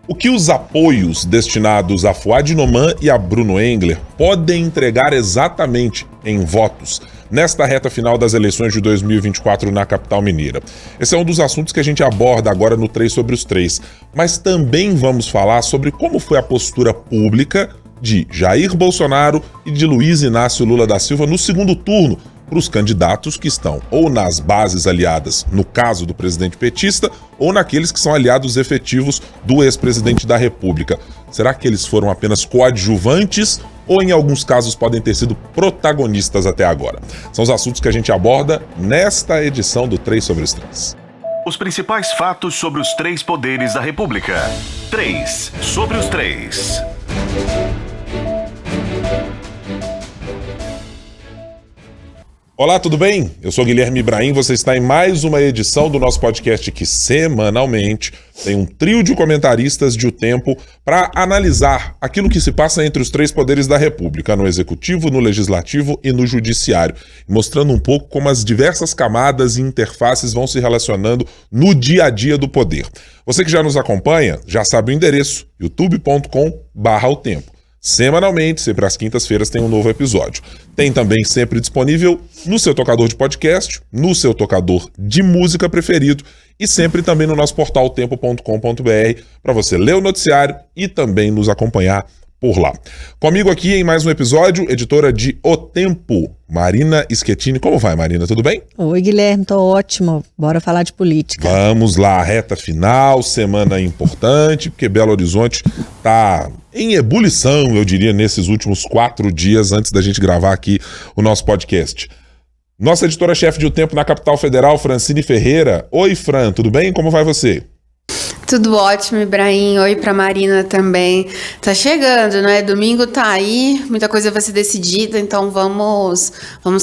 O que os apoios destinados a Fouad Noman e a Bruno Engler podem entregar exatamente em votos nesta reta final das eleições de 2024 na capital mineira? Esse é um dos assuntos que a gente aborda agora no 3 sobre os 3, mas também vamos falar sobre como foi a postura pública de Jair Bolsonaro e de Luiz Inácio Lula da Silva no segundo turno, para os candidatos que estão ou nas bases aliadas, no caso do presidente petista, ou naqueles que são aliados efetivos do ex-presidente da República. Será que eles foram apenas coadjuvantes ou em alguns casos podem ter sido protagonistas até agora? São os assuntos que a gente aborda nesta edição do 3 sobre os 3. Os principais fatos sobre os três poderes da República. 3 sobre os 3. Olá, tudo bem? Eu sou Guilherme Ibrahim, você está em mais uma edição do nosso podcast que semanalmente tem um trio de comentaristas de O Tempo para analisar aquilo que se passa entre os três poderes da República, no Executivo, no Legislativo e no Judiciário, mostrando um pouco como as diversas camadas e interfaces vão se relacionando no dia a dia do poder. Você que já nos acompanha, já sabe o endereço, youtube.com/O Tempo. Semanalmente, sempre às quintas-feiras, tem um novo episódio. Tem também sempre disponível no seu tocador de podcast, no seu tocador de música preferido e sempre também no nosso portal tempo.com.br para você ler o noticiário e também nos acompanhar por lá. Comigo aqui em mais um episódio, editora de O Tempo, Marina Schettini. Como vai, Marina? Tudo bem? Oi, Guilherme, tô ótimo. Bora falar de política. Vamos lá, reta final, semana importante, porque Belo Horizonte tá em ebulição, eu diria, nesses últimos 4 dias antes da gente gravar aqui o nosso podcast. Nossa editora-chefe de O Tempo na capital federal, Francine Ferreira. Oi, Fran, tudo bem? Como vai você? Tudo ótimo, Ibrahim. Oi pra Marina também. Tá chegando, né? Domingo tá aí, muita coisa vai ser decidida, então vamos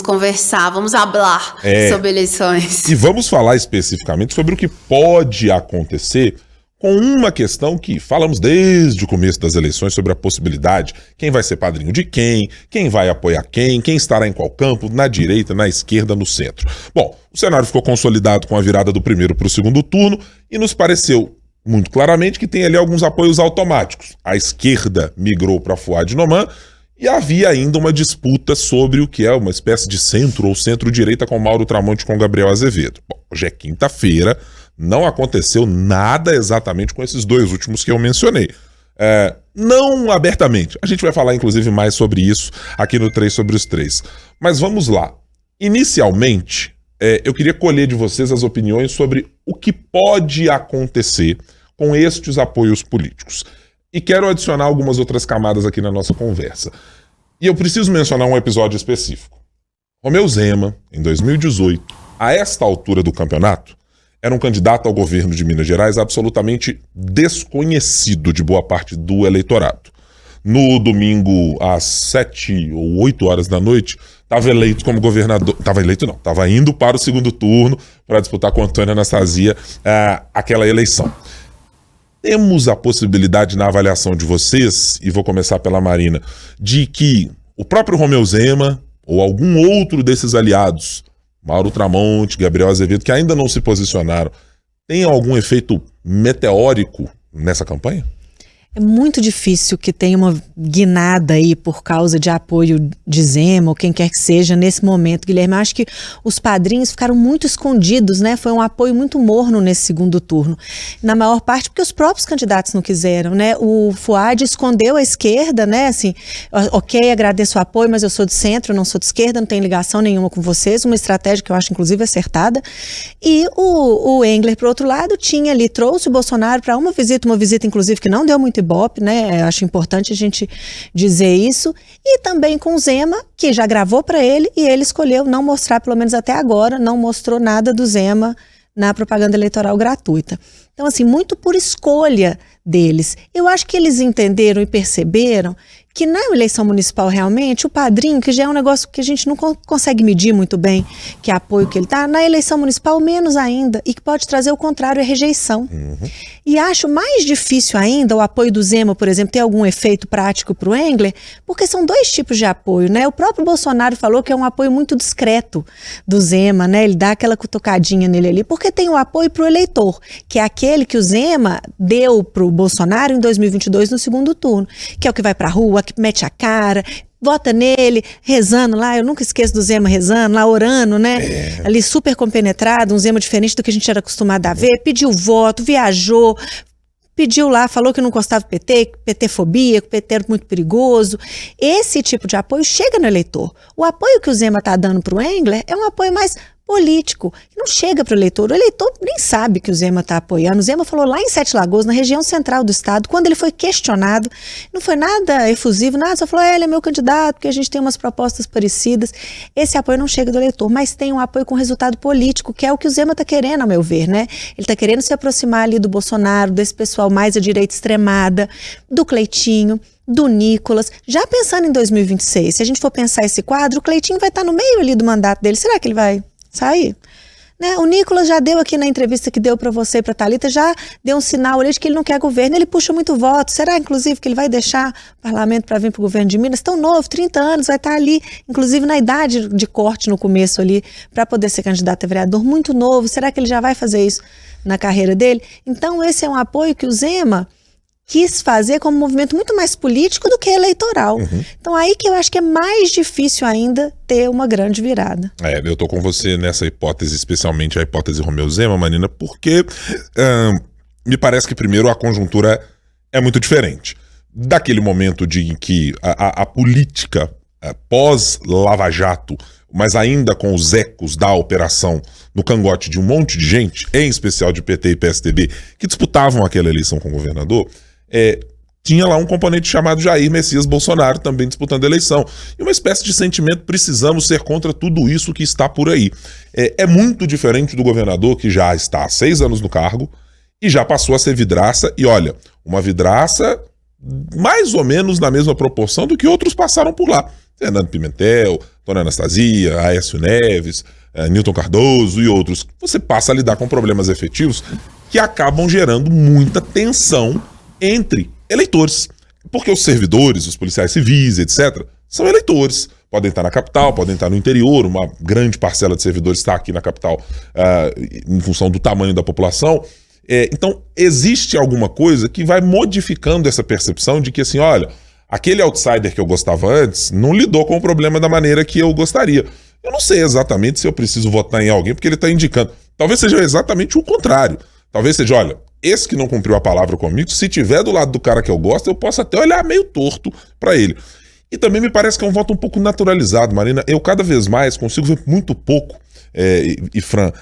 conversar, vamos hablar sobre eleições. E vamos falar especificamente sobre o que pode acontecer com uma questão que falamos desde o começo das eleições sobre a possibilidade, quem vai ser padrinho de quem vai apoiar quem estará em qual campo, na direita, na esquerda, no centro. Bom, o cenário ficou consolidado com a virada do primeiro para o segundo turno e nos pareceu muito claramente que tem ali alguns apoios automáticos. A esquerda migrou para Fouad Noman e havia ainda uma disputa sobre o que é uma espécie de centro ou centro-direita com Mauro Tramonte e com Gabriel Azevedo. Bom, hoje é quinta-feira, não aconteceu nada exatamente com esses dois últimos que eu mencionei. Não abertamente. A gente vai falar inclusive mais sobre isso aqui no 3 sobre os 3. Mas vamos lá. Inicialmente, eu queria colher de vocês as opiniões sobre o que pode acontecer com estes apoios políticos. E quero adicionar algumas outras camadas aqui na nossa conversa. E eu preciso mencionar um episódio específico. Romeu Zema, em 2018, a esta altura do campeonato, era um candidato ao governo de Minas Gerais absolutamente desconhecido de boa parte do eleitorado. No domingo, às 7 ou 8 horas da noite, estava eleito como governador. Estava indo para o segundo turno para disputar com Antônio Anastasia aquela eleição. Temos a possibilidade, na avaliação de vocês, e vou começar pela Marina, de que o próprio Romeu Zema ou algum outro desses aliados, Mauro Tramonte, Gabriel Azevedo, que ainda não se posicionaram, tem algum efeito meteórico nessa campanha? É muito difícil que tenha uma guinada aí por causa de apoio de Zema ou quem quer que seja nesse momento, Guilherme. Eu acho que os padrinhos ficaram muito escondidos, né? Foi um apoio muito morno nesse segundo turno. Na maior parte porque os próprios candidatos não quiseram, né? O Fouad escondeu a esquerda, né? Assim, ok, agradeço o apoio, mas eu sou de centro, não sou de esquerda, não tenho ligação nenhuma com vocês. Uma estratégia que eu acho, inclusive, acertada. E o Engler, por outro lado, trouxe o Bolsonaro para uma visita, inclusive, que não deu muito ibope, né? Acho importante a gente dizer isso. E também com o Zema, que já gravou para ele e ele escolheu não mostrar, pelo menos até agora, não mostrou nada do Zema na propaganda eleitoral gratuita. Então, assim, muito por escolha deles. Eu acho que eles entenderam e perceberam que na eleição municipal realmente, o padrinho, que já é um negócio que a gente não consegue medir muito bem, que é apoio que ele tá, na eleição municipal menos ainda, e que pode trazer o contrário, a rejeição. E acho mais difícil ainda o apoio do Zema, por exemplo, ter algum efeito prático para o Engler, porque são dois tipos de apoio, né? O próprio Bolsonaro falou que é um apoio muito discreto do Zema, né? Ele dá aquela cutucadinha nele ali, porque tem o apoio para o eleitor, que é aquele que o Zema deu para o Bolsonaro em 2022 no segundo turno, que é o que vai para a rua, que mete a cara, vota nele, rezando lá, eu nunca esqueço do Zema rezando, lá orando, né? Ali super compenetrado, um Zema diferente do que a gente era acostumado a ver, pediu voto, viajou, pediu lá, falou que não gostava do PT, PT-fobia, que o PT era muito perigoso. Esse tipo de apoio chega no eleitor. O apoio que o Zema está dando para o Engler é um apoio mais político, que não chega para o eleitor. O eleitor nem sabe que o Zema está apoiando. O Zema falou lá em Sete Lagoas, na região central do estado, quando ele foi questionado, não foi nada efusivo, nada, só falou, ele é meu candidato, porque a gente tem umas propostas parecidas. Esse apoio não chega do eleitor, mas tem um apoio com resultado político, que é o que o Zema está querendo, ao meu ver, né? Ele está querendo se aproximar ali do Bolsonaro, desse pessoal mais à direita extremada, do Cleitinho, do Nicolas, já pensando em 2026, se a gente for pensar esse quadro, o Cleitinho vai estar no meio ali do mandato dele, será que ele vai sair? Né? O Nicolas já deu aqui na entrevista que deu para você e para Thalita, já deu um sinal ali de que ele não quer governo, ele puxa muito voto, será inclusive que ele vai deixar o parlamento para vir para o governo de Minas? Tão novo, 30 anos, vai estar ali, inclusive na idade de corte no começo ali, para poder ser candidato a vereador, muito novo, será que ele já vai fazer isso na carreira dele? Então esse é um apoio que o Zema quis fazer como um movimento muito mais político do que eleitoral. Então aí que eu acho que é mais difícil ainda ter uma grande virada. Eu tô com você nessa hipótese, especialmente a hipótese Romeu Zema, Marina, porque me parece que primeiro a conjuntura é muito diferente. Daquele momento em que a política pós-Lava Jato, mas ainda com os ecos da operação no cangote de um monte de gente, em especial de PT e PSDB, que disputavam aquela eleição com o governador, tinha lá um componente chamado Jair Messias Bolsonaro também disputando a eleição. E uma espécie de sentimento, precisamos ser contra tudo isso que está por aí. É muito diferente do governador que já está há 6 anos no cargo e já passou a ser vidraça, e olha, uma vidraça mais ou menos na mesma proporção do que outros passaram por lá. Fernando Pimentel, Dona Anastasia, Aécio Neves, Newton Cardoso e outros. Você passa a lidar com problemas efetivos que acabam gerando muita tensão entre eleitores. Porque os servidores, os policiais civis, etc., são eleitores. Podem estar na capital, podem estar no interior, uma grande parcela de servidores está aqui na capital em função do tamanho da população. Então, existe alguma coisa que vai modificando essa percepção de que, assim, olha, aquele outsider que eu gostava antes não lidou com o problema da maneira que eu gostaria. Eu não sei exatamente se eu preciso votar em alguém porque ele está indicando. Talvez seja exatamente o contrário. Talvez seja, olha, esse que não cumpriu a palavra comigo, se tiver do lado do cara que eu gosto, eu posso até olhar meio torto para ele. E também me parece que é um voto um pouco naturalizado, Marina. Eu cada vez mais consigo ver muito pouco, e Fran,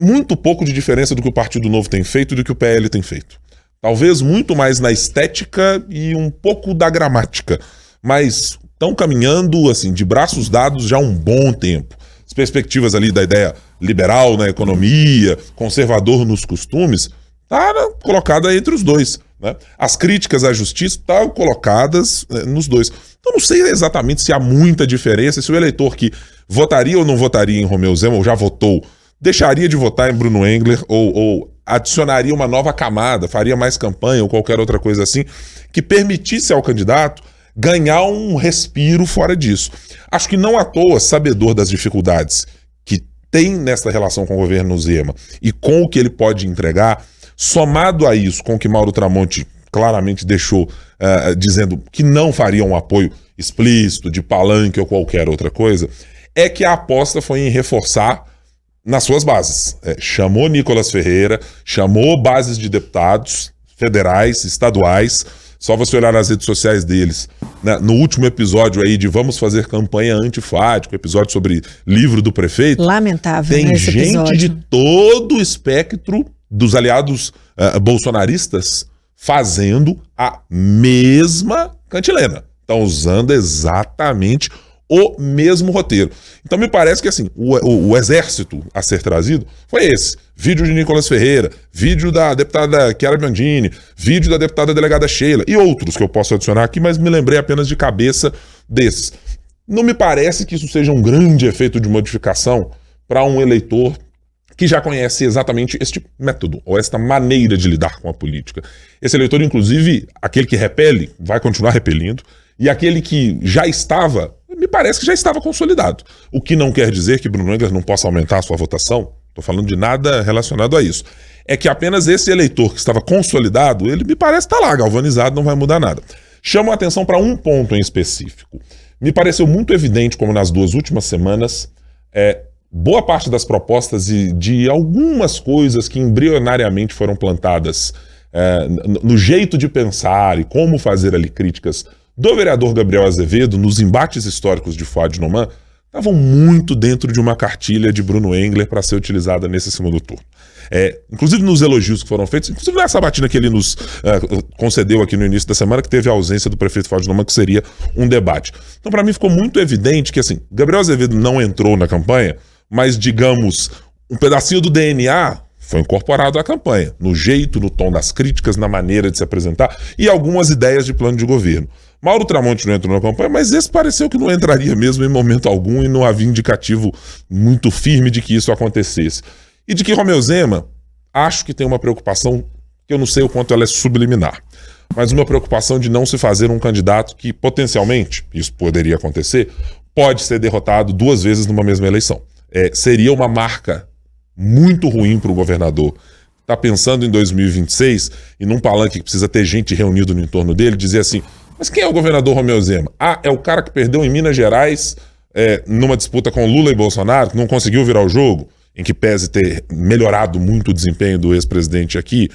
muito pouco de diferença do que o Partido Novo tem feito e do que o PL tem feito. Talvez muito mais na estética e um pouco da gramática, mas estão caminhando assim de braços dados já há um bom tempo. As perspectivas ali da ideia liberal na economia, conservador nos costumes, tá colocada entre os dois, né? As críticas à justiça estão colocadas nos dois. Então não sei exatamente se há muita diferença, se o eleitor que votaria ou não votaria em Romeu Zema, ou já votou, deixaria de votar em Bruno Engler, ou adicionaria uma nova camada, faria mais campanha ou qualquer outra coisa assim, que permitisse ao candidato ganhar um respiro fora disso. Acho que não à toa, sabedor das dificuldades que tem nessa relação com o governo Zema e com o que ele pode entregar, somado a isso, com o que Mauro Tramonte claramente deixou dizendo que não faria um apoio explícito, de palanque ou qualquer outra coisa, é que a aposta foi em reforçar nas suas bases. Chamou Nicolas Ferreira, chamou bases de deputados federais, estaduais. Só você olhar nas redes sociais deles, né, no último episódio aí de Vamos Fazer Campanha Antifático, episódio sobre livro do prefeito. Lamentável, tem esse gente episódio. de todo o espectro dos aliados bolsonaristas fazendo a mesma cantilena. Estão usando exatamente o mesmo roteiro. Então me parece que assim, o exército a ser trazido foi esse. Vídeo de Nicolas Ferreira, vídeo da deputada Chiara Biandini, vídeo da deputada delegada Sheila e outros que eu posso adicionar aqui, mas me lembrei apenas de cabeça desses. Não me parece que isso seja um grande efeito de modificação para um eleitor que já conhece exatamente este método, ou esta maneira de lidar com a política. Esse eleitor, inclusive, aquele que repele, vai continuar repelindo, e aquele que já estava, me parece que já estava consolidado. O que não quer dizer que Bruno Engler não possa aumentar a sua votação, estou falando de nada relacionado a isso. É que apenas esse eleitor que estava consolidado, ele me parece estar lá, galvanizado, não vai mudar nada. Chamo a atenção para um ponto em específico. Me pareceu muito evidente, como nas 2 últimas semanas, boa parte das propostas e de algumas coisas que embrionariamente foram plantadas no jeito de pensar e como fazer ali críticas do vereador Gabriel Azevedo nos embates históricos de Fuad Noman, estavam muito dentro de uma cartilha de Bruno Engler para ser utilizada nesse segundo turno. Inclusive nos elogios que foram feitos, inclusive na sabatina que ele nos concedeu aqui no início da semana, que teve a ausência do prefeito Fuad Noman, que seria um debate. Então, para mim, ficou muito evidente que, assim, Gabriel Azevedo não entrou na campanha, mas, digamos, um pedacinho do DNA foi incorporado à campanha, no jeito, no tom das críticas, na maneira de se apresentar e algumas ideias de plano de governo. Mauro Tramonte não entrou na campanha, mas esse pareceu que não entraria mesmo em momento algum e não havia indicativo muito firme de que isso acontecesse. E de que Romeu Zema, acho que tem uma preocupação, que eu não sei o quanto ela é subliminar, mas uma preocupação de não se fazer um candidato que, potencialmente, isso poderia acontecer, pode ser derrotado 2 vezes numa mesma eleição. Seria uma marca muito ruim para o governador. Está pensando em 2026 e num palanque que precisa ter gente reunida no entorno dele, dizer assim, mas quem é o governador Romeu Zema? É o cara que perdeu em Minas Gerais numa disputa com Lula e Bolsonaro, que não conseguiu virar o jogo, em que pese ter melhorado muito o desempenho do ex-presidente aqui.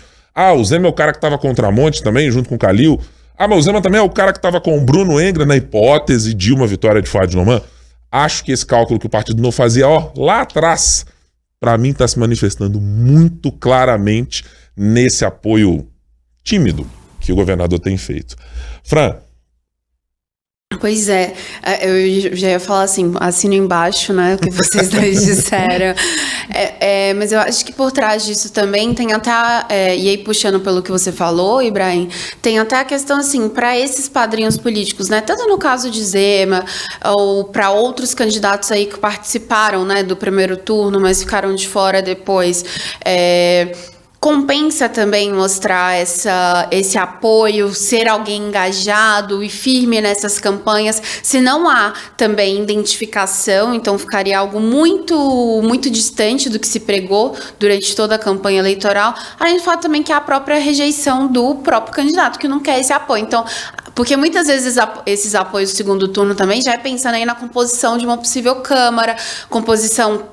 O Zema é o cara que estava com o Tramonte também, junto com o Calil. Mas o Zema também é o cara que estava com o Bruno Engler na hipótese de uma vitória de Fuad Noman. Acho que esse cálculo que o Partido Novo fazia lá atrás, para mim está se manifestando muito claramente nesse apoio tímido que o governador tem feito. Fran. Pois é, eu já ia falar assim, assino embaixo, né, o que vocês dois disseram, mas eu acho que por trás disso também tem até, e aí puxando pelo que você falou, Ibrahim, tem até a questão assim, para esses padrinhos políticos, né, tanto no caso de Zema, ou para outros candidatos aí que participaram, né, do primeiro turno, mas ficaram de fora depois, compensa também mostrar esse apoio, ser alguém engajado e firme nessas campanhas, se não há também identificação, então ficaria algo muito, muito distante do que se pregou durante toda a campanha eleitoral, além do fato também que há a própria rejeição do próprio candidato, que não quer esse apoio. Então, porque muitas vezes esses apoios do segundo turno também já é pensando aí na composição de uma possível Câmara, composição,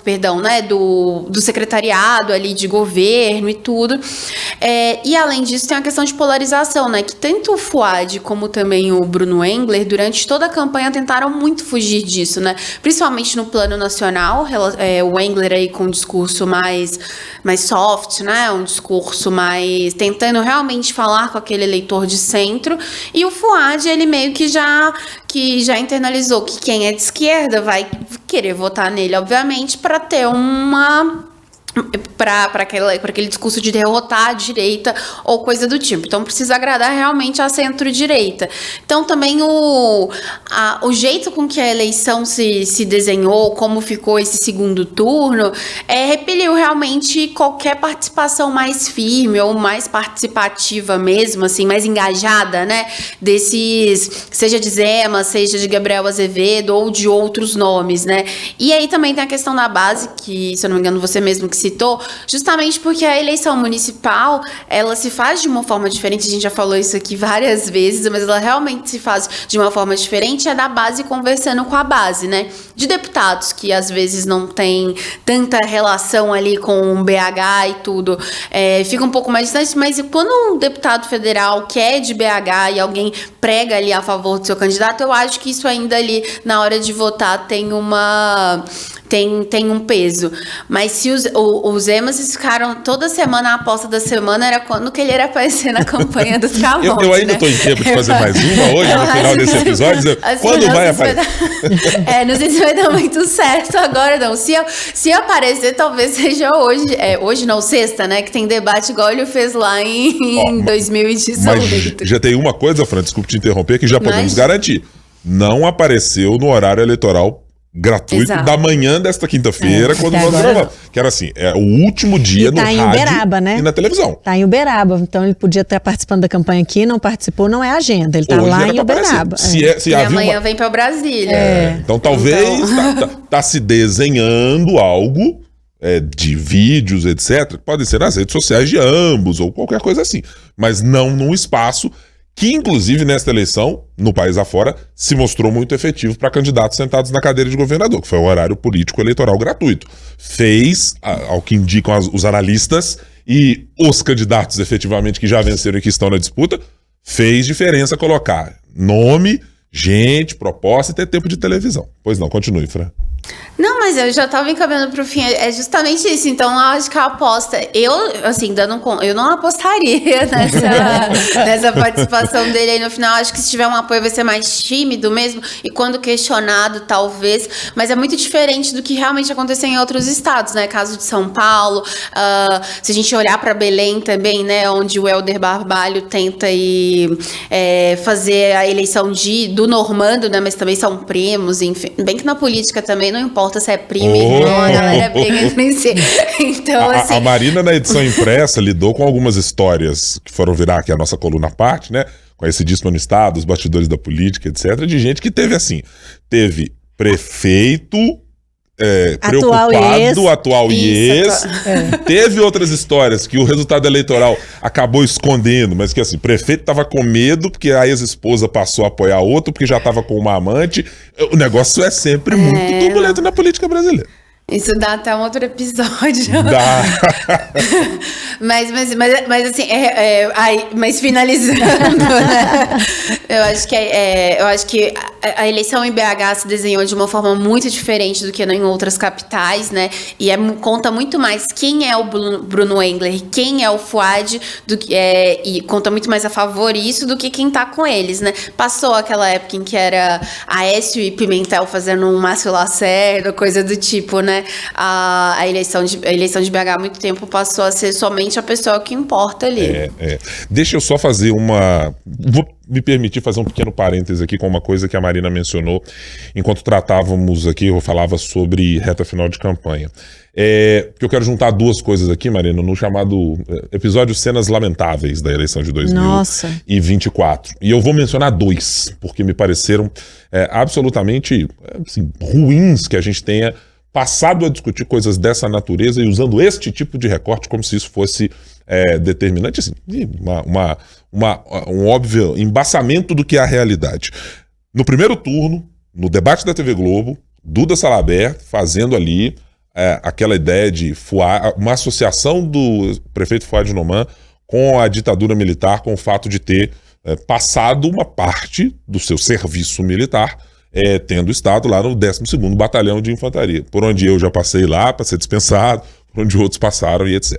né, do secretariado ali de governo e tudo. E além disso tem a questão de polarização, né, que tanto o Fuad como também o Bruno Engler, durante toda a campanha tentaram muito fugir disso, né, principalmente no plano nacional, o Engler aí com um discurso mais soft, né, um discurso mais tentando realmente falar com aquele eleitor de centro, e o Fuad, ele meio que já internalizou que quem é de esquerda vai querer votar nele, obviamente, para ter para aquele discurso de derrotar a direita ou coisa do tipo. Então precisa agradar realmente a centro-direita. Então também o jeito com que a eleição se desenhou, como ficou esse segundo turno, repeliu realmente qualquer participação mais firme ou mais participativa mesmo, assim, mais engajada, né, seja de Zema, seja de Gabriel Azevedo ou de outros nomes, né. E aí também tem a questão da base, que, se eu não me engano, você mesmo que citou, justamente porque a eleição municipal, ela se faz de uma forma diferente, a gente já falou isso aqui várias vezes, mas ela realmente se faz de uma forma diferente, é da base conversando com a base, né, de deputados que às vezes não tem tanta relação ali com o BH e tudo, fica um pouco mais distante, mas quando um deputado federal que é de BH e alguém prega ali a favor do seu candidato, eu acho que isso ainda ali, na hora de votar, tem tem um peso. Mas se os Emerson ficaram toda semana, a aposta da semana era quando que ele ia aparecer na campanha dos Camões. Eu ainda tô em tempo de fazer mais uma hoje, no final desse episódio. Quando vai aparecer? Não sei se vai dar muito certo agora, não. Se aparecer, talvez seja hoje. Hoje não, sexta, né? Que tem debate igual ele fez lá em 2018. Mas já tem uma coisa, Fran, desculpe te interromper, que já podemos garantir. Não apareceu no horário eleitoral gratuito da manhã desta quinta-feira, quando nós gravamos. Que era assim, o último dia no rádio Uberaba, né? E na televisão. Tá em Uberaba, então ele podia estar participando da campanha aqui, não participou, não é agenda, ele tá hoje lá em Uberaba. E amanhã vem para Brasília. Então talvez tá se desenhando algo de vídeos, etc. Podem ser nas redes sociais de ambos, ou qualquer coisa assim. Mas não num espaço que, inclusive, nesta eleição, no país afora, se mostrou muito efetivo para candidatos sentados na cadeira de governador, que foi o horário político eleitoral gratuito. Fez, ao que indicam os analistas, e os candidatos efetivamente que já venceram e que estão na disputa, fez diferença colocar nome, gente, proposta e ter tempo de televisão. Pois não, continue, Fran. Não, mas eu já tava encaminhando pro fim. É justamente isso. Então, acho que a aposta... Eu, assim, eu não apostaria nessa participação dele aí no final. Acho que se tiver um apoio vai ser mais tímido mesmo. E quando questionado, talvez. Mas é muito diferente do que realmente aconteceu em outros estados, né? Caso de São Paulo. Se a gente olhar para Belém também, né? Onde o Helder Barbalho tenta fazer a eleição do Normando, né? Mas também são primos, enfim. Bem que na política também não importa se é primo, irmão, a galera briga entre si. Então, assim... A Marina, na edição impressa, lidou com algumas histórias que foram virar aqui a nossa coluna à parte, né? Conhecidíssima no estado, os bastidores da política, etc. De gente que teve prefeito preocupado, atual e ex. Teve outras histórias que o resultado eleitoral acabou escondendo, mas que assim, prefeito tava com medo porque a ex-esposa passou a apoiar outro, porque já tava com uma amante. O negócio é sempre muito turbulento na política brasileira. Isso dá até um outro episódio. Dá. mas assim, mas finalizando, né? Eu acho que a eleição em BH se desenhou de uma forma muito diferente do que em outras capitais, né? E conta muito mais quem é o Bruno Engler, quem é o Fouad, e conta muito mais a favor isso do que quem tá com eles, né? Passou aquela época em que era Aécio e Pimentel fazendo um Márcio Lacerda, coisa do tipo, né? A eleição de BH há muito tempo passou a ser somente a pessoa que importa ali. Deixa eu só fazer vou me permitir fazer um pequeno parêntese aqui com uma coisa que a Marina mencionou enquanto tratávamos aqui, eu falava sobre reta final de campanha. Porque eu quero juntar duas coisas aqui, Marina, no chamado episódio Cenas Lamentáveis da eleição de 2024. E eu vou mencionar dois, porque me pareceram absolutamente ruins que a gente tenha passado a discutir coisas dessa natureza e usando este tipo de recorte como se isso fosse determinante, assim, um óbvio embaçamento do que é a realidade. No primeiro turno, no debate da TV Globo, Duda Salabert fazendo ali aquela ideia de uma associação do prefeito Fouad Noman com a ditadura militar, com o fato de ter passado uma parte do seu serviço militar tendo estado lá no 12º Batalhão de Infantaria, por onde eu já passei lá para ser dispensado, por onde outros passaram e etc.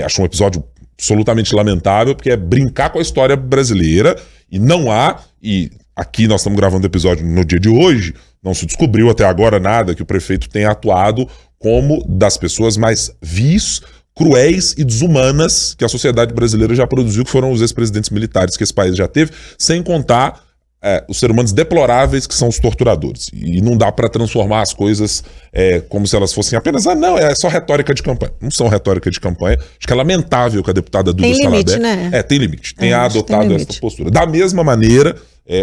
Acho um episódio absolutamente lamentável, porque é brincar com a história brasileira e não há, e aqui nós estamos gravando o episódio no dia de hoje, não se descobriu até agora nada que o prefeito tenha atuado como das pessoas mais vis, cruéis e desumanas que a sociedade brasileira já produziu, que foram os ex-presidentes militares que esse país já teve, sem contar os seres humanos deploráveis que são os torturadores. E não dá para transformar as coisas como se elas fossem apenas, não, é só retórica de campanha. Não são retórica de campanha. Acho que é lamentável que a deputada Duda Salabert... Tem limite, né? Tem limite. Tenha adotado essa postura. Da mesma maneira,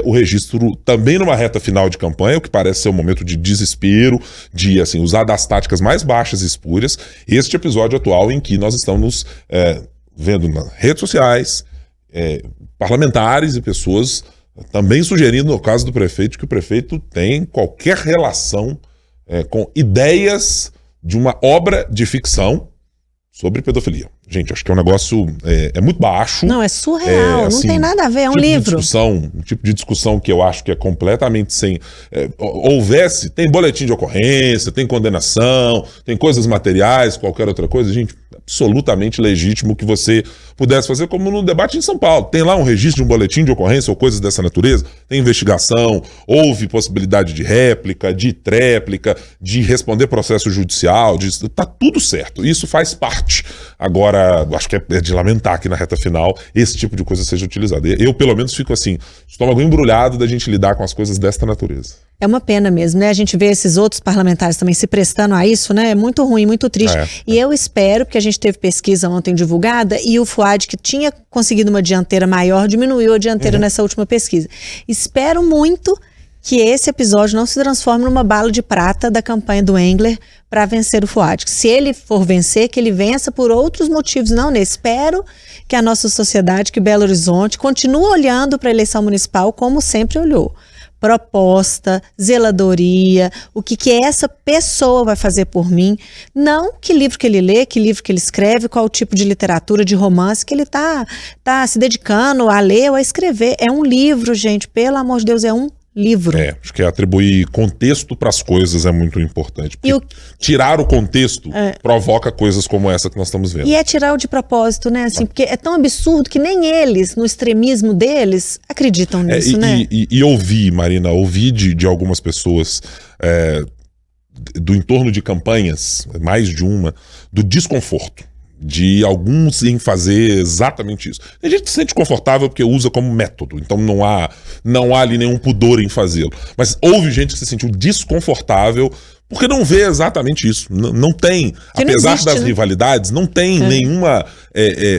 o registro também numa reta final de campanha, o que parece ser um momento de desespero, de assim, usar das táticas mais baixas e espúrias, este episódio atual em que nós estamos vendo nas redes sociais, parlamentares e pessoas também sugerindo, no caso do prefeito, que o prefeito tem qualquer relação com ideias de uma obra de ficção sobre pedofilia. Gente, acho que é um negócio muito baixo. Não, é surreal, não tem nada a ver, é um livro. Um tipo de discussão que eu acho que é completamente sem... tem boletim de ocorrência, tem condenação, tem coisas materiais, qualquer outra coisa, gente, absolutamente legítimo que você pudesse fazer, como no debate em São Paulo. Tem lá um registro de um boletim de ocorrência ou coisas dessa natureza, tem investigação, houve possibilidade de réplica, de tréplica, de responder processo judicial, tá tudo certo, isso faz parte. Agora, acho que é de lamentar que na reta final esse tipo de coisa seja utilizado. Eu, pelo menos, fico assim, estômago embrulhado da gente lidar com as coisas desta natureza. É uma pena mesmo, né? A gente vê esses outros parlamentares também se prestando a isso, né? É muito ruim, muito triste. E eu espero, porque a gente teve pesquisa ontem divulgada e o Fuad, que tinha conseguido uma dianteira maior, diminuiu a dianteira nessa última pesquisa. Espero muito que esse episódio não se transforme numa bala de prata da campanha do Engler para vencer o Fuad. Se ele for vencer, que ele vença por outros motivos, não nesse. Espero que a nossa sociedade, que Belo Horizonte, continue olhando para a eleição municipal como sempre olhou. Proposta, zeladoria, o que essa pessoa vai fazer por mim, não que livro que ele lê, que livro que ele escreve, qual tipo de literatura, de romance que ele tá se dedicando a ler ou a escrever. É um livro, gente, pelo amor de Deus, é um livro. Acho que atribuir contexto para as coisas é muito importante. Porque tirar o contexto provoca coisas como essa que nós estamos vendo. E é tirar o de propósito, né? Assim, porque é tão absurdo que nem eles, no extremismo deles, acreditam nisso, né? E ouvi de algumas pessoas do entorno de campanhas, mais de uma, do desconforto de alguns em fazer exatamente isso. A gente se sente confortável porque usa como método, então não há ali nenhum pudor em fazê-lo. Mas houve gente que se sentiu desconfortável porque não vê exatamente isso. Não tem, que apesar existe, das rivalidades, não tem nenhuma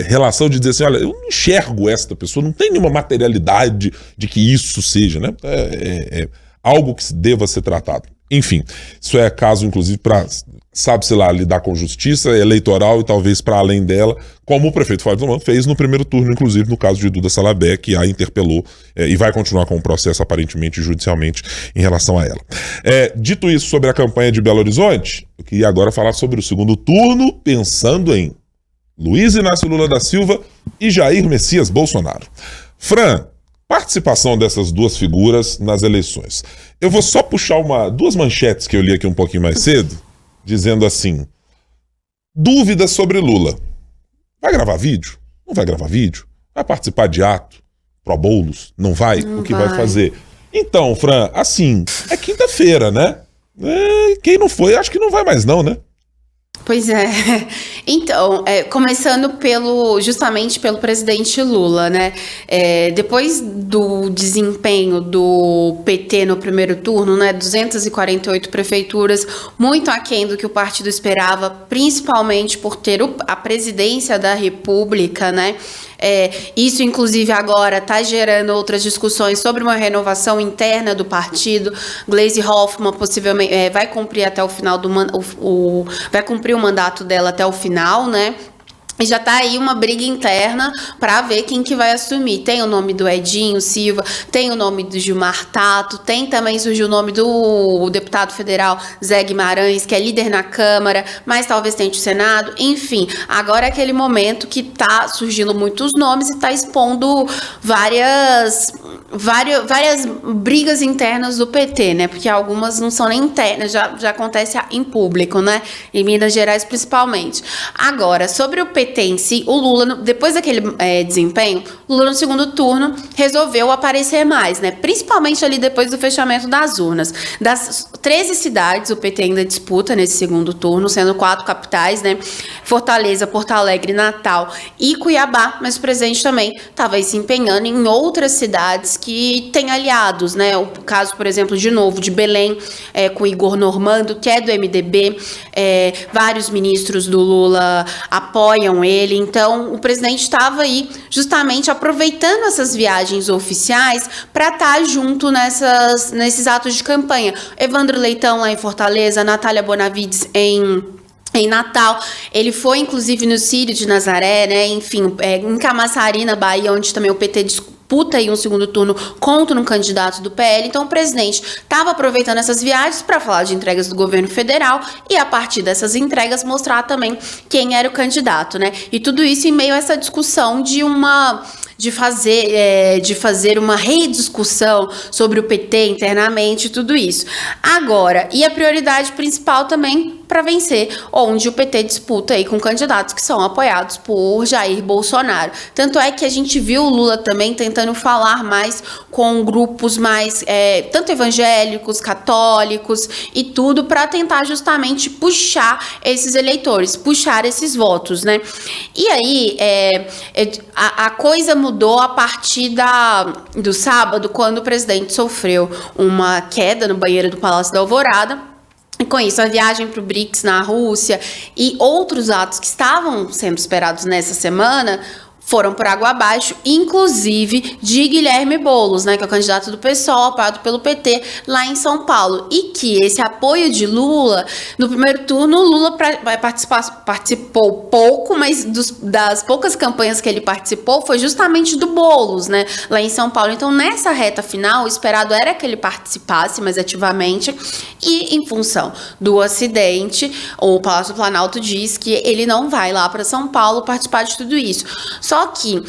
relação de dizer assim, olha, eu não enxergo esta pessoa, não tem nenhuma materialidade de que isso seja, né? É algo que deva ser tratado. Enfim, isso é caso, inclusive, para, sabe-se lá, lidar com justiça eleitoral e talvez para além dela, como o prefeito Fábio Romano fez no primeiro turno, inclusive no caso de Duda Salabé, que a interpelou e vai continuar com o processo aparentemente judicialmente em relação a ela. Dito isso sobre a campanha de Belo Horizonte, eu queria agora falar sobre o segundo turno, pensando em Luiz Inácio Lula da Silva e Jair Messias Bolsonaro. Fran, participação dessas duas figuras nas eleições. Eu vou só puxar duas manchetes que eu li aqui um pouquinho mais cedo, dizendo assim: dúvidas sobre Lula. Vai gravar vídeo? Não vai gravar vídeo? Vai participar de ato? Pro bolos? Não vai? O que vai fazer? Então, Fran, assim, é quinta-feira, né? Quem não foi, acho que não vai mais não, né? Pois é. Então, começando justamente pelo presidente Lula, né? Depois do desempenho do PT no primeiro turno, né? 248 prefeituras, muito aquém do que o partido esperava, principalmente por ter a presidência da República, né? Isso, inclusive, agora está gerando outras discussões sobre uma renovação interna do partido. Gleisi Hoffmann possivelmente vai cumprir até o final vai cumprir o mandato dela até o final, né? E já tá aí uma briga interna para ver quem que vai assumir. Tem o nome do Edinho Silva, tem o nome do Gilmar Tato, também surgiu o nome do deputado federal Zé Guimarães, que é líder na Câmara, mas talvez tente o Senado. Enfim, agora é aquele momento que tá surgindo muitos nomes e tá expondo várias brigas internas do PT, né? Porque algumas não são nem internas, já acontece em público, né? Em Minas Gerais, principalmente. Agora, sobre o PT em si, o Lula, depois daquele desempenho, Lula no segundo turno resolveu aparecer mais, né? Principalmente ali depois do fechamento das urnas. Das 13 cidades, o PT ainda disputa nesse segundo turno, sendo 4 capitais, né? Fortaleza, Porto Alegre, Natal e Cuiabá, mas o presidente também estava se empenhando em outras cidades que têm aliados, né? O caso, por exemplo, de novo, de Belém, com Igor Normando, que é do MDB, vários ministros do Lula apoiam ele, então o presidente estava aí justamente aproveitando essas viagens oficiais para estar junto nesses atos de campanha. Evandro Leitão lá em Fortaleza, Natália Bonavides em Natal, ele foi inclusive no Círio de Nazaré, né? Enfim, em Camaçari, na Bahia, onde também o PT disputa aí um segundo turno contra um candidato do PL. Então o presidente estava aproveitando essas viagens para falar de entregas do governo federal e a partir dessas entregas mostrar também quem era o candidato, né? E tudo isso em meio a essa discussão de fazer uma rediscussão sobre o PT internamente e tudo isso. Agora, e a prioridade principal também para vencer, onde o PT disputa aí com candidatos que são apoiados por Jair Bolsonaro. Tanto é que a gente viu o Lula também tentando falar mais com grupos mais, tanto evangélicos, católicos e tudo, para tentar justamente puxar esses eleitores, puxar esses votos, né? E aí, a coisa mudou a partir do sábado, quando o presidente sofreu uma queda no banheiro do Palácio da Alvorada. E com isso, a viagem para o BRICS na Rússia e outros atos que estavam sendo esperados nessa semana foram por água abaixo, inclusive de Guilherme Boulos, né, que é o candidato do PSOL, apoiado pelo PT, lá em São Paulo. E que esse apoio de Lula, no primeiro turno, Lula participou pouco, mas das poucas campanhas que ele participou foi justamente do Boulos, né, lá em São Paulo. Então, nessa reta final, o esperado era que ele participasse mais ativamente e, em função do acidente, o Palácio do Planalto diz que ele não vai lá para São Paulo participar de tudo isso. Só que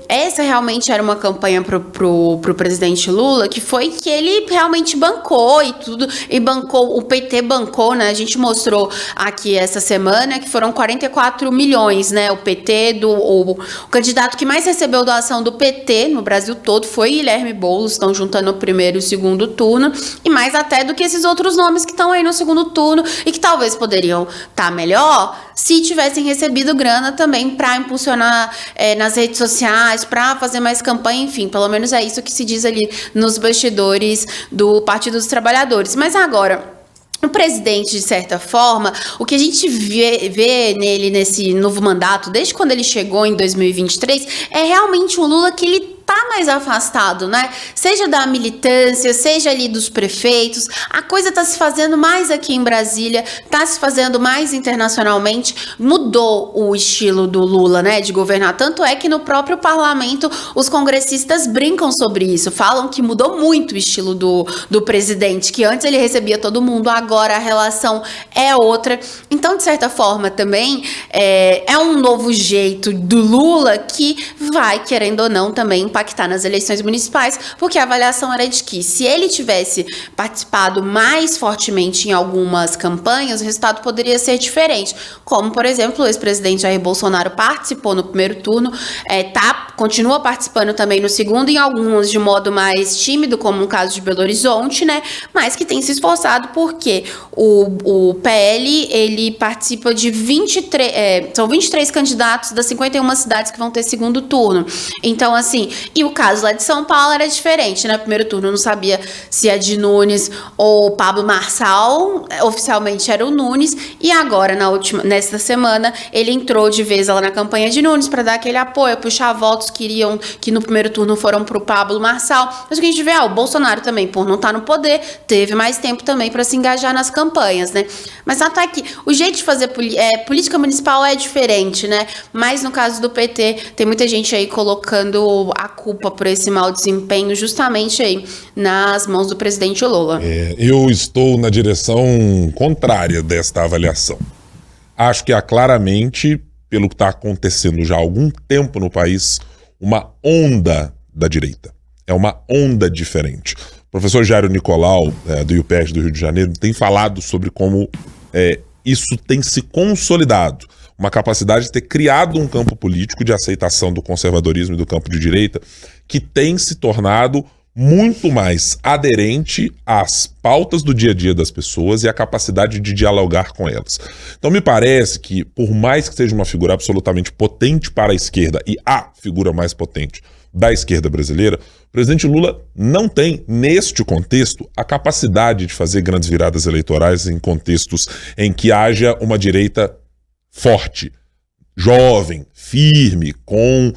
essa realmente era uma campanha pro presidente Lula, que foi que ele realmente bancou e tudo, e bancou, o PT bancou, né? A gente mostrou aqui essa semana que foram 44 milhões, né? O PT, o candidato que mais recebeu doação do PT no Brasil todo foi Guilherme Boulos, estão juntando o primeiro e o segundo turno, e mais até do que esses outros nomes que estão aí no segundo turno e que talvez poderiam estar melhor se tivessem recebido grana também para impulsionar nas redes sociais, para fazer mais campanha, enfim, pelo menos é isso que se diz ali nos bastidores do Partido dos Trabalhadores. Mas agora, o presidente, de certa forma, o que a gente vê nele nesse novo mandato, desde quando ele chegou em 2023, é realmente um Lula que ele tá mais afastado, né? Seja da militância, seja ali dos prefeitos, a coisa tá se fazendo mais aqui em Brasília, tá se fazendo mais internacionalmente, mudou o estilo do Lula, né, de governar, tanto é que no próprio parlamento os congressistas brincam sobre isso, falam que mudou muito o estilo do presidente, que antes ele recebia todo mundo, agora a relação é outra. Então, de certa forma, também é um novo jeito do Lula que vai, querendo ou não, também impactar nas eleições municipais, porque a avaliação era de que se ele tivesse participado mais fortemente em algumas campanhas, o resultado poderia ser diferente. Como, por exemplo, o ex-presidente Jair Bolsonaro participou no primeiro turno, continua participando também no segundo, em alguns de modo mais tímido, como no caso de Belo Horizonte, né? Mas que tem se esforçado porque o PL, ele participa de 23 candidatos das 51 cidades que vão ter segundo turno. Então, assim, e o caso lá de São Paulo era diferente, né? Primeiro turno eu não sabia se é de Nunes ou Pablo Marçal, oficialmente era o Nunes, e agora, nesta semana, ele entrou de vez lá na campanha de Nunes para dar aquele apoio, puxar votos que no primeiro turno foram pro Pablo Marçal. Mas o que a gente vê, o Bolsonaro também, por não estar no poder, teve mais tempo também para se engajar nas campanhas, né? Mas até que o jeito de fazer política municipal é diferente, né? Mas no caso do PT, tem muita gente aí colocando a culpa por esse mau desempenho justamente aí nas mãos do presidente Lula. Eu estou na direção contrária desta avaliação. Acho que há claramente, pelo que está acontecendo já há algum tempo no país, uma onda da direita. É uma onda diferente. O professor Jairo Nicolau, do IUPERJ do Rio de Janeiro, tem falado sobre como isso tem se consolidado. Uma capacidade de ter criado um campo político de aceitação do conservadorismo e do campo de direita que tem se tornado muito mais aderente às pautas do dia a dia das pessoas e à capacidade de dialogar com elas. Então me parece que, por mais que seja uma figura absolutamente potente para a esquerda e a figura mais potente da esquerda brasileira, o presidente Lula não tem, neste contexto, a capacidade de fazer grandes viradas eleitorais em contextos em que haja uma direita forte, jovem, firme, com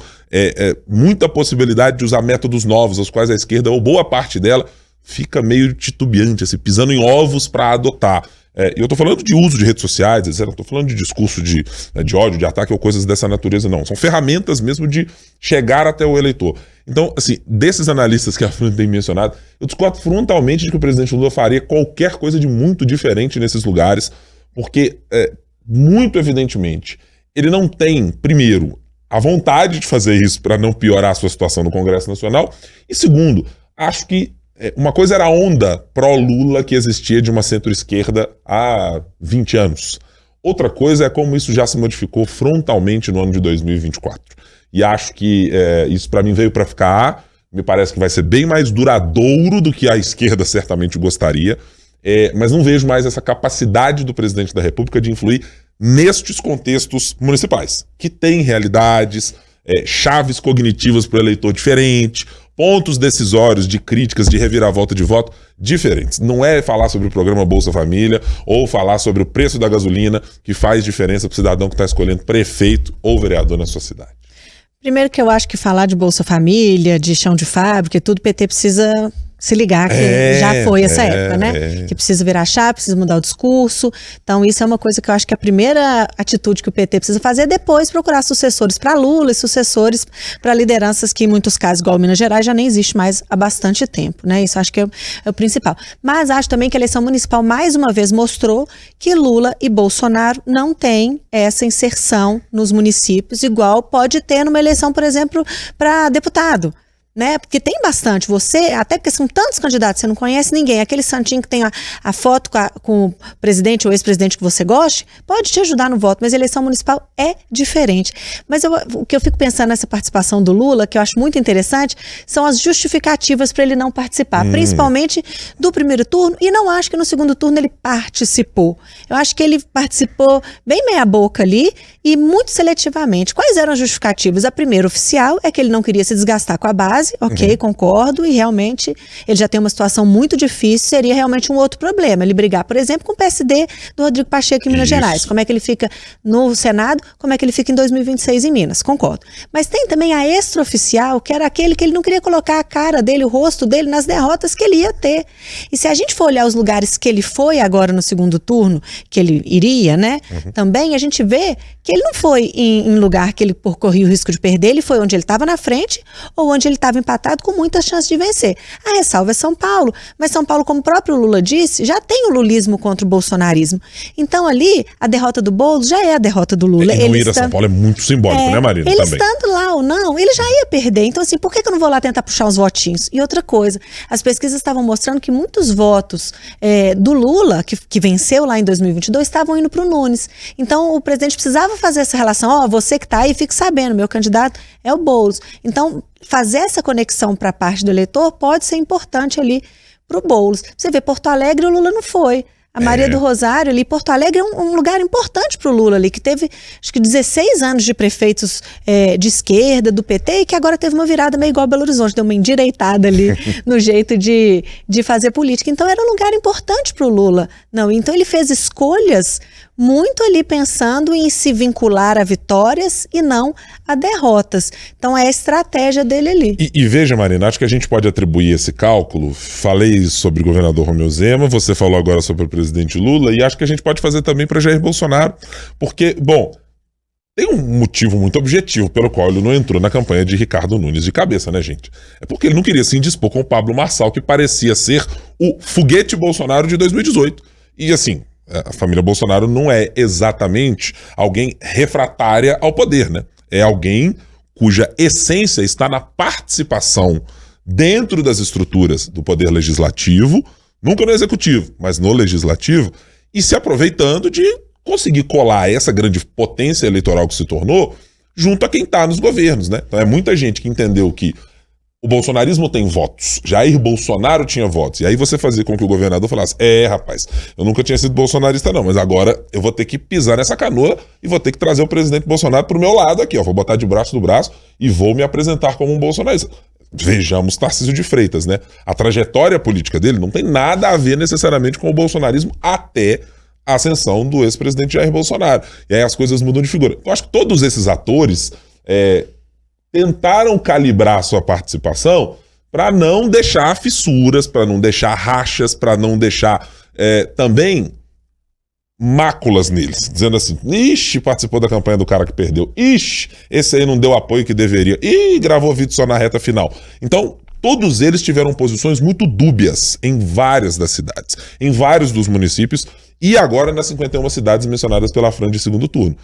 muita possibilidade de usar métodos novos, aos quais a esquerda, ou boa parte dela, fica meio titubeante, assim, pisando em ovos para adotar. E eu tô falando de uso de redes sociais, etc. Não tô falando de discurso de ódio, de ataque ou coisas dessa natureza, não. São ferramentas mesmo de chegar até o eleitor. Então, assim, desses analistas que a Fran tem mencionado, eu discordo frontalmente de que o presidente Lula faria qualquer coisa de muito diferente nesses lugares, porque, muito evidentemente, ele não tem, primeiro, a vontade de fazer isso para não piorar a sua situação no Congresso Nacional, e segundo, acho que uma coisa era a onda pró-Lula que existia de uma centro-esquerda há 20 anos. Outra coisa é como isso já se modificou frontalmente no ano de 2024. E acho que isso para mim veio para ficar. Me parece que vai ser bem mais duradouro do que a esquerda certamente gostaria. Mas não vejo mais essa capacidade do presidente da República de influir nestes contextos municipais, que têm realidades, chaves cognitivas para o eleitor diferente, pontos decisórios de críticas, de reviravolta de voto diferentes. Não é falar sobre o programa Bolsa Família ou falar sobre o preço da gasolina que faz diferença para o cidadão que está escolhendo prefeito ou vereador na sua cidade. Primeiro que eu acho que falar de Bolsa Família, de chão de fábrica e tudo, o PT precisa se ligar que já foi essa época, né? Que precisa virar chave, precisa mudar o discurso. Então isso é uma coisa que eu acho que a primeira atitude que o PT precisa fazer é depois procurar sucessores para Lula e sucessores para lideranças que em muitos casos, igual Minas Gerais, já nem existe mais há bastante tempo, né? Isso acho que é o principal. Mas acho também que a eleição municipal mais uma vez mostrou que Lula e Bolsonaro não têm essa inserção nos municípios igual pode ter numa eleição, por exemplo, para deputado. Né? Porque tem bastante, até porque são tantos candidatos, você não conhece ninguém, aquele santinho que tem a foto com o presidente ou ex-presidente que você goste, pode te ajudar no voto, mas a eleição municipal é diferente. Mas o que eu fico pensando nessa participação do Lula, que eu acho muito interessante, são as justificativas para ele não participar, principalmente do primeiro turno, e não acho que no segundo turno ele participou. Eu acho que ele participou bem meia boca ali e muito seletivamente. Quais eram as justificativas? A primeira oficial é que ele não queria se desgastar com a base. Ok, concordo, e realmente ele já tem uma situação muito difícil, seria realmente um outro problema, ele brigar, por exemplo, com o PSD do Rodrigo Pacheco em Minas Gerais, como é que ele fica no Senado, como é que ele fica em 2026 em Minas, concordo. Mas tem também a extraoficial, que era aquele que ele não queria colocar a cara dele, o rosto dele nas derrotas que ele ia ter. E se a gente for olhar os lugares que ele foi agora no segundo turno, que ele iria, né, também a gente vê que ele não foi em lugar que ele corria o risco de perder, ele foi onde ele estava na frente ou onde ele estava empatado com muitas chances de vencer. A ressalva é São Paulo, mas São Paulo, como o próprio Lula disse, já tem o lulismo contra o bolsonarismo. Então ali, a derrota do Boulos já é a derrota do Lula. Não ir a São Paulo é muito simbólico, né, Marina? Ele também. Estando lá ou não, ele já ia perder. Então assim, por que eu não vou lá tentar puxar uns votinhos? E outra coisa, as pesquisas estavam mostrando que muitos votos do Lula, que venceu lá em 2022, estavam indo para o Nunes. Então o presidente precisava fazer essa relação, você que está aí, fique sabendo, meu candidato é o Boulos. Então fazer essa conexão para a parte do eleitor pode ser importante ali para o Boulos. Você vê, Porto Alegre, o Lula não foi. A Maria do Rosário ali, Porto Alegre é um lugar importante para o Lula ali, que teve acho que 16 anos de prefeitos de esquerda, do PT, e que agora teve uma virada meio igual a Belo Horizonte, deu uma endireitada ali no jeito de fazer política. Então era um lugar importante para o Lula. Não, então ele fez escolhas muito ali pensando em se vincular a vitórias e não a derrotas. Então é a estratégia dele ali. E veja, Marina, acho que a gente pode atribuir esse cálculo. Falei sobre o governador Romeu Zema, você falou agora sobre o presidente Lula, e acho que a gente pode fazer também para Jair Bolsonaro, porque, bom, tem um motivo muito objetivo pelo qual ele não entrou na campanha de Ricardo Nunes de cabeça, né, gente? É porque ele não queria se indispor com o Pablo Marçal, que parecia ser o foguete Bolsonaro de 2018. E assim, a família Bolsonaro não é exatamente alguém refratária ao poder, né? É alguém cuja essência está na participação dentro das estruturas do poder legislativo, nunca no executivo, mas no legislativo, e se aproveitando de conseguir colar essa grande potência eleitoral que se tornou junto a quem está nos governos, né? Então é muita gente que entendeu que o bolsonarismo tem votos, Jair Bolsonaro tinha votos, e aí você fazia com que o governador falasse, rapaz, eu nunca tinha sido bolsonarista não, mas agora eu vou ter que pisar nessa canoa e vou ter que trazer o presidente Bolsonaro pro meu lado aqui, ó, vou botar debaixo do braço e vou me apresentar como um bolsonarista. Vejamos Tarcísio de Freitas, né? A trajetória política dele não tem nada a ver necessariamente com o bolsonarismo até a ascensão do ex-presidente Jair Bolsonaro. E aí as coisas mudam de figura. Eu acho que todos esses atores tentaram calibrar sua participação para não deixar fissuras, para não deixar rachas, para não deixar também máculas neles, dizendo assim, ixi, participou da campanha do cara que perdeu, ixi, esse aí não deu apoio que deveria, ih, gravou vídeo só na reta final. Então, todos eles tiveram posições muito dúbias em várias das cidades, em vários dos municípios, e agora nas 51 cidades mencionadas pela Fran de segundo turno.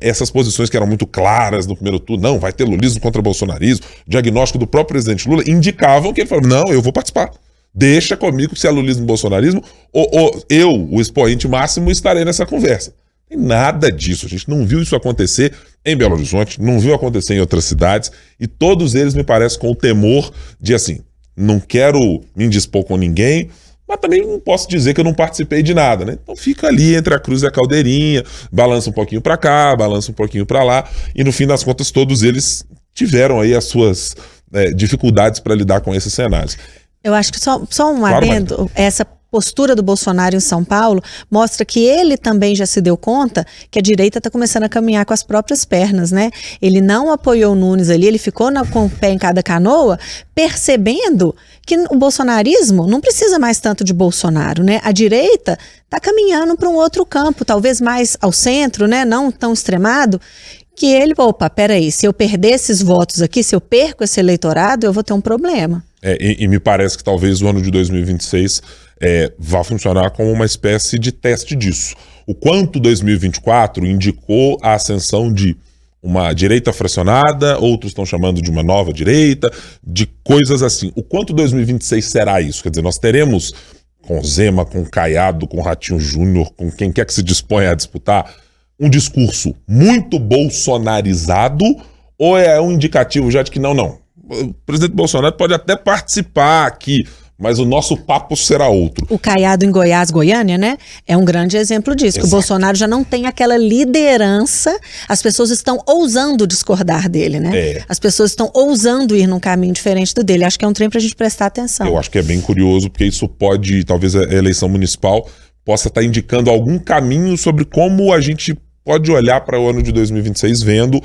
Essas posições que eram muito claras no primeiro turno, não, vai ter lulismo contra bolsonarismo, diagnóstico do próprio presidente Lula, indicavam que ele falou, não, eu vou participar. Deixa comigo se é lulismo e bolsonarismo, ou eu, o expoente máximo, estarei nessa conversa. Tem nada disso, a gente não viu isso acontecer em Belo Horizonte, não viu acontecer em outras cidades, e todos eles me parecem com o temor de assim, não quero me indispor com ninguém, mas também não posso dizer que eu não participei de nada, né? Então fica ali entre a cruz e a caldeirinha, balança um pouquinho para cá, balança um pouquinho para lá, e no fim das contas todos eles tiveram aí as suas dificuldades para lidar com esses cenários. Eu acho que só um adendo, essa postura do Bolsonaro em São Paulo mostra que ele também já se deu conta que a direita está começando a caminhar com as próprias pernas, né? Ele não apoiou o Nunes ali, ele ficou com o pé em cada canoa, percebendo que o bolsonarismo não precisa mais tanto de Bolsonaro, né? A direita está caminhando para um outro campo, talvez mais ao centro, né? Não tão extremado, que ele, opa, peraí, se eu perder esses votos aqui, se eu perco esse eleitorado, eu vou ter um problema. E me parece que talvez o ano de 2026 vá funcionar como uma espécie de teste disso. O quanto 2024 indicou a ascensão de uma direita fracionada, outros estão chamando de uma nova direita, de coisas assim. O quanto 2026 será isso? Quer dizer, nós teremos com Zema, com Caiado, com Ratinho Júnior, com quem quer que se disponha a disputar, um discurso muito bolsonarizado, ou é um indicativo já de que não, o presidente Bolsonaro pode até participar aqui, mas o nosso papo será outro. O Caiado em Goiás, Goiânia, né? É um grande exemplo disso. Que o Bolsonaro já não tem aquela liderança, as pessoas estão ousando discordar dele, né? As pessoas estão ousando ir num caminho diferente do dele. Acho que é um trem pra gente prestar atenção. Eu acho que é bem curioso, porque isso pode, talvez a eleição municipal possa estar indicando algum caminho sobre como a gente pode olhar para o ano de 2026 vendo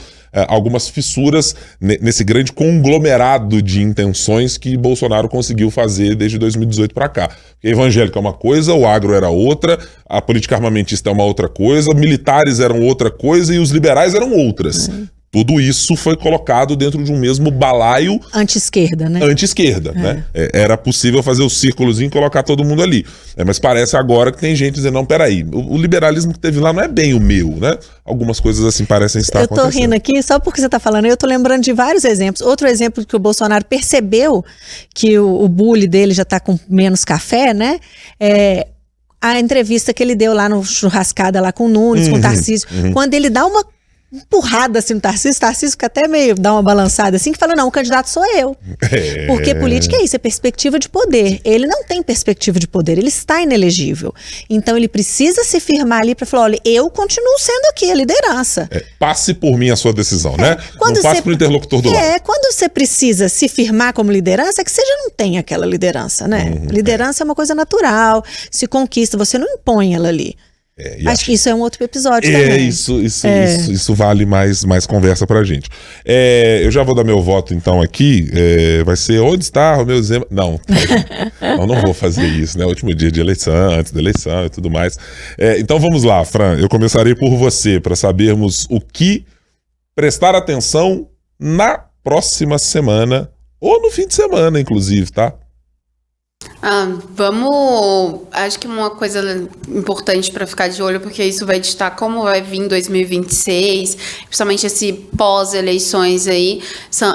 algumas fissuras nesse grande conglomerado de intenções que Bolsonaro conseguiu fazer desde 2018 para cá. Porque evangélico é uma coisa, o agro era outra, a política armamentista é uma outra coisa, militares eram outra coisa e os liberais eram outras. Tudo isso foi colocado dentro de um mesmo balaio... Anti-esquerda, né? Anti-esquerda, né? Era possível fazer o círculozinho e colocar todo mundo ali. Mas parece agora que tem gente dizendo, não, peraí, o liberalismo que teve lá não é bem o meu, né? Algumas coisas assim parecem estar acontecendo. Eu tô rindo aqui, só porque você tá falando, eu tô lembrando de vários exemplos. Outro exemplo que o Bolsonaro percebeu que o bully dele já tá com menos café, né? A entrevista que ele deu lá no Churrascada lá com o Nunes, com o Tarcísio, quando ele dá uma empurrada assim no Tarcísio fica até meio, dá uma balançada assim, que fala, não, o candidato sou eu. Porque política é isso, é perspectiva de poder. Ele não tem perspectiva de poder, ele está inelegível. Então ele precisa se firmar ali para falar, olha, eu continuo sendo aqui a liderança. Passe por mim a sua decisão, né? Não passe pro interlocutor do lado. Quando você precisa se firmar como liderança, é que você já não tem aquela liderança, né? Liderança é uma coisa natural, se conquista, você não impõe ela ali. Acho que isso é um outro episódio também. Isso vale mais conversa pra gente. Eu já vou dar meu voto então aqui. Vai ser onde está Romeu Zema? Não vou fazer isso, né? Último dia de eleição, antes da eleição e tudo mais. Então vamos lá, Fran. Eu começarei por você, para sabermos o que prestar atenção na próxima semana, ou no fim de semana, inclusive, tá? Acho que uma coisa importante para ficar de olho, porque isso vai ditar como vai vir 2026, principalmente esse pós-eleições aí,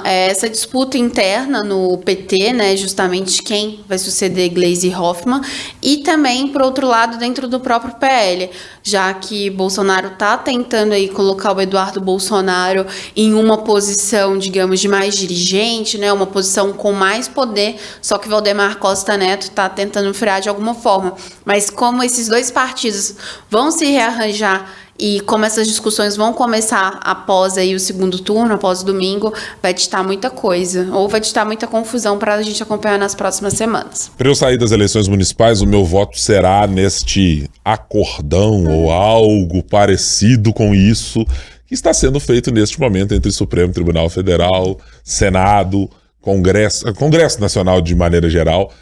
essa disputa interna no PT, né, justamente quem vai suceder Gleisi Hoffmann, e também, por outro lado, dentro do próprio PL, já que Bolsonaro tá tentando aí colocar o Eduardo Bolsonaro em uma posição, digamos, de mais dirigente, né, uma posição com mais poder, só que Valdemar Costa Neto está tentando frear de alguma forma. Mas como esses dois partidos vão se rearranjar e como essas discussões vão começar após aí o segundo turno, após o domingo, vai ditar muita coisa. Ou vai ditar muita confusão para a gente acompanhar nas próximas semanas. Para eu sair das eleições municipais, o meu voto será neste acordão ou algo parecido com isso que está sendo feito neste momento entre Supremo Tribunal Federal, Senado, Congresso Nacional de maneira geral,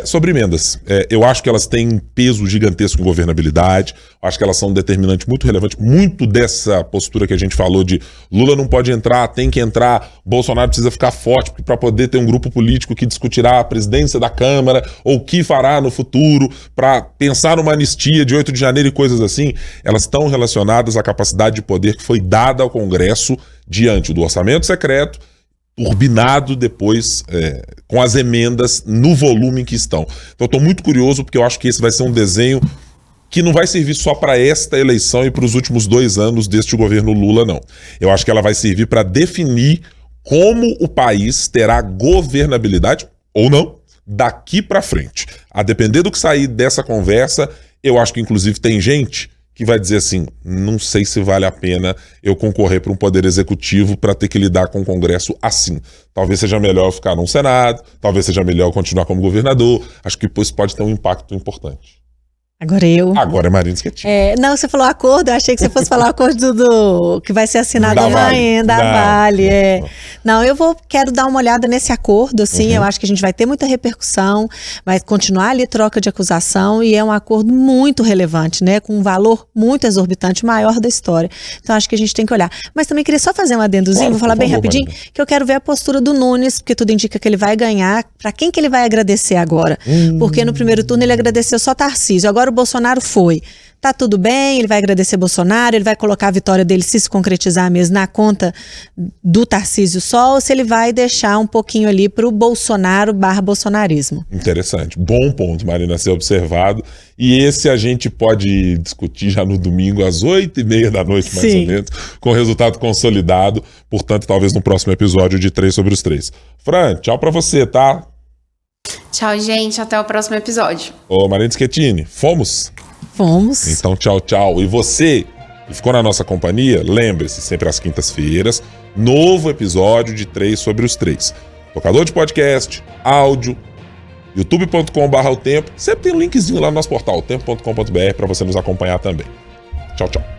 sobre emendas. Eu acho que elas têm um peso gigantesco em governabilidade, acho que elas são um determinante muito relevante, muito dessa postura que a gente falou de Lula não pode entrar, tem que entrar, Bolsonaro precisa ficar forte para poder ter um grupo político que discutirá a presidência da Câmara ou o que fará no futuro para pensar numa anistia de 8 de janeiro e coisas assim, elas estão relacionadas à capacidade de poder que foi dada ao Congresso diante do orçamento secreto, turbinado depois com as emendas no volume em que estão. Então eu estou muito curioso porque eu acho que esse vai ser um desenho que não vai servir só para esta eleição e para os últimos 2 anos deste governo Lula, não. Eu acho que ela vai servir para definir como o país terá governabilidade, ou não, daqui para frente. A depender do que sair dessa conversa, eu acho que inclusive tem gente que vai dizer assim, não sei se vale a pena eu concorrer para um poder executivo para ter que lidar com o Congresso assim. Talvez seja melhor ficar no Senado, talvez seja melhor continuar como governador. Acho que isso pode ter um impacto importante. Agora é Marina Schettini. Não, você falou acordo, eu achei que você fosse falar o acordo do que vai ser assinado amanhã, da Vale. Não, quero dar uma olhada nesse acordo, assim, eu acho que a gente vai ter muita repercussão, vai continuar ali troca de acusação e é um acordo muito relevante, né, com um valor muito exorbitante, maior da história. Então acho que a gente tem que olhar. Mas também queria só fazer um adendozinho, vou falar bem rapidinho, que eu quero ver a postura do Nunes, porque tudo indica que ele vai ganhar. Para quem que ele vai agradecer agora? Porque no primeiro turno ele agradeceu só Tarcísio, agora o Bolsonaro foi. Tá tudo bem, ele vai agradecer Bolsonaro, ele vai colocar a vitória dele, se concretizar mesmo, na conta do Tarcísio só, ou se ele vai deixar um pouquinho ali pro Bolsonaro/bolsonarismo. Interessante. Bom ponto, Marina, a ser observado. E esse a gente pode discutir já no domingo, às 8h30 da noite, mais ou menos, com o resultado consolidado. Portanto, talvez no próximo episódio de 3 sobre os 3. Fran, tchau pra você, tá? Tchau, gente. Até o próximo episódio. Ô, Marina Schettini, fomos? Fomos. Então, tchau, tchau. E você que ficou na nossa companhia, lembre-se, sempre às quintas-feiras, novo episódio de 3 sobre os 3. Tocador de podcast, áudio, youtube.com/otempo. Sempre tem um linkzinho lá no nosso portal, otempo.com.br, para você nos acompanhar também. Tchau, tchau.